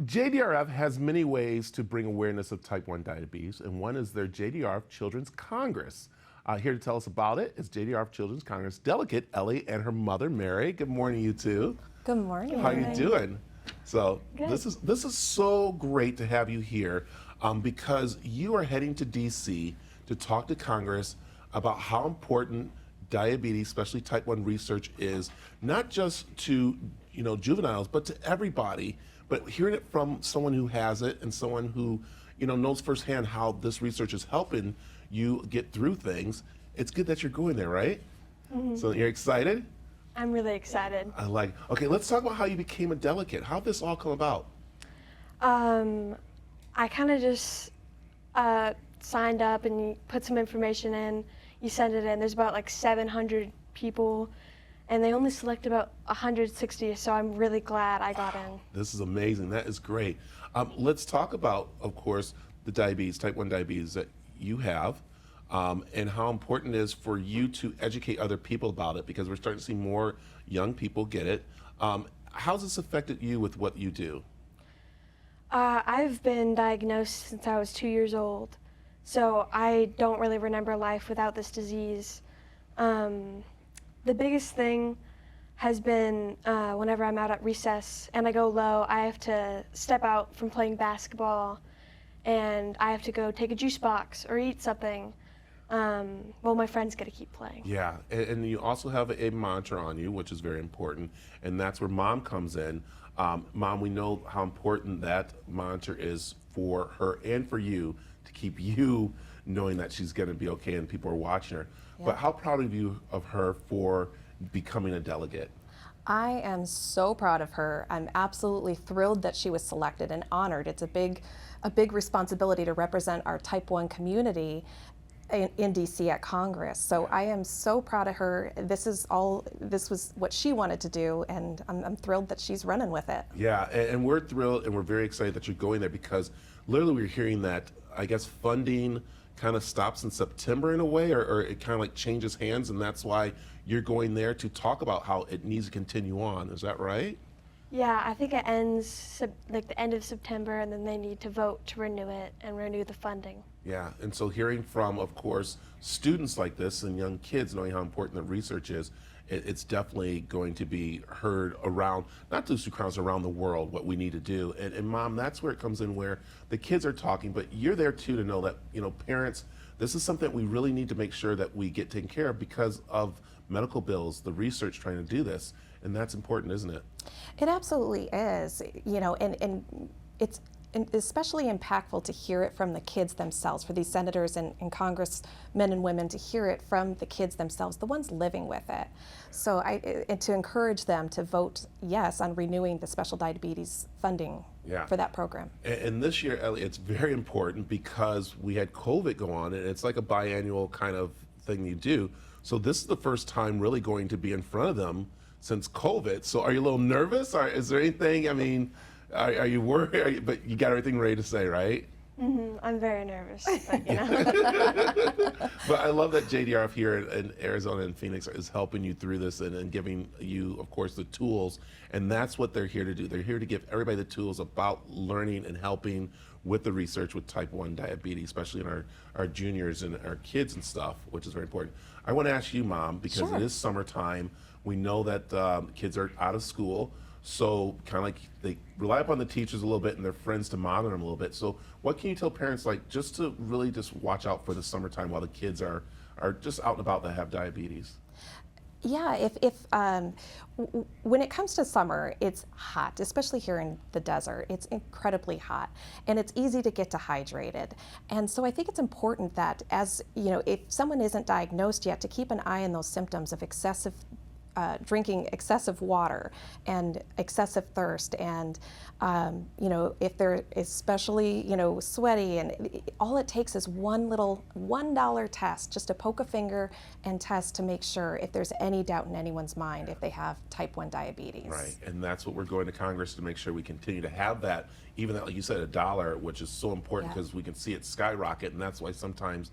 JDRF has many ways to bring awareness of type 1 diabetes, and one is their JDRF Children's Congress. Here to tell us about it is JDRF Children's Congress delegate Ellie and her mother Mary. Good morning, you two. Good morning. How are you doing? So Good. this is so great to have you here because you are heading to DC to talk to Congress about how important diabetes, especially type 1 research, is not just to juveniles, but to everybody. But hearing it from someone who has it and someone who knows firsthand how this research is helping you get through things, it's good that you're going there, right? Mm-hmm. So you're excited? I'm really excited. Okay, let's talk about how you became a delegate. How'd this all come about? I kind of just signed up and you put some information in, you send it in. There's about like 700 people and they only select about 160, so I'm really glad I got in. This is amazing. That is great. Let's talk about, of course, the diabetes, type 1 diabetes that you have, and how important it is for you to educate other people about it, because we're starting to see more young people get it. How's this affected you with what you do? I've been diagnosed since I was 2 years old, so I don't really remember life without this disease. The biggest thing has been whenever I'm out at recess and I go low, I have to step out from playing basketball and I have to go take a juice box or eat something. Well, my friends get to keep playing. Yeah, and you also have a monitor on you, which is very important, and that's where Mom comes in. Mom, we know how important that monitor is for her and for you to keep you knowing that she's going to be okay and people are watching her. Yeah. But how proud are you of her for becoming a delegate? I am so proud of her. I'm absolutely thrilled that she was selected and honored. It's a big responsibility to represent our type 1 community in DC at Congress. So I am so proud of her. This was what she wanted to do, and I'm thrilled that she's running with it. Yeah, and we're thrilled and we're very excited that you're going there, because literally we're hearing that, I guess, funding kind of stops in September in a way, or it kind of like changes hands, and that's why you're going there to talk about how it needs to continue on. Is that right? Yeah, I think it ends like the end of September, and then they need to vote to renew it and renew the funding. Yeah, and so hearing from, of course, students like this and young kids knowing how important the research is, it's definitely going to be heard around, not just across around the world, what we need to do. And Mom, that's where it comes in, where the kids are talking, but you're there too to know that, parents, this is something that we really need to make sure that we get taken care of because of medical bills, the research trying to do this, and that's important, isn't it? It absolutely is, and it's especially impactful to hear it from the kids themselves, for these senators and congressmen and women to hear it from the kids themselves, the ones living with it. So and to encourage them to vote yes on renewing the special diabetes funding for that program. And this year, Ellie, it's very important because we had COVID go on, and it's like a biannual kind of thing you do. So this is the first time really going to be in front of them since COVID. So are you a little nervous? Or is there anything, are you worried? But you got everything ready to say, right? Mm-hmm. I'm very nervous, but But I love that JDRF here in Arizona and Phoenix is helping you through this and giving you, of course, the tools. And that's what they're here to do. They're here to give everybody the tools about learning and helping with the research with type 1 diabetes, especially in our juniors and our kids and stuff, which is very important. I want to ask you, Mom, because Sure. It is summertime. We know that kids are out of school. So kind of like they rely upon the teachers a little bit and their friends to monitor them a little bit. So what can you tell parents, like, just to really just watch out for the summertime while the kids are just out and about that have diabetes? Yeah, when it comes to summer, it's hot, especially here in the desert. It's incredibly hot, and it's easy to get dehydrated. And so I think it's important that, if someone isn't diagnosed yet, to keep an eye on those symptoms of drinking excessive water and excessive thirst, and if they're especially sweaty, and all it takes is one little $1 test, just to poke a finger and test to make sure if there's any doubt in anyone's mind if they have type 1 diabetes. Right, and that's what we're going to Congress to make sure we continue to have that, even that, like you said, $1, which is so important because we can see it skyrocket, and that's why sometimes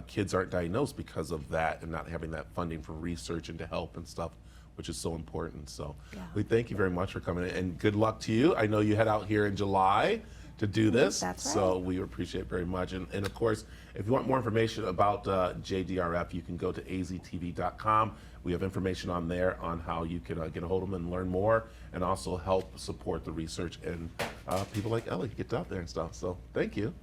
kids aren't diagnosed because of that and not having that funding for research and to help and stuff which is so important. So Yeah. we thank you very much for coming in, and good luck to you. I know you head out here in July to do this. That's So right. we appreciate it very much. And of course, if you want more information about JDRF, you can go to aztv.com. We have information on there on how you can get a hold of them and learn more, and also help support the research and people like Ellie get out there and stuff. So thank you.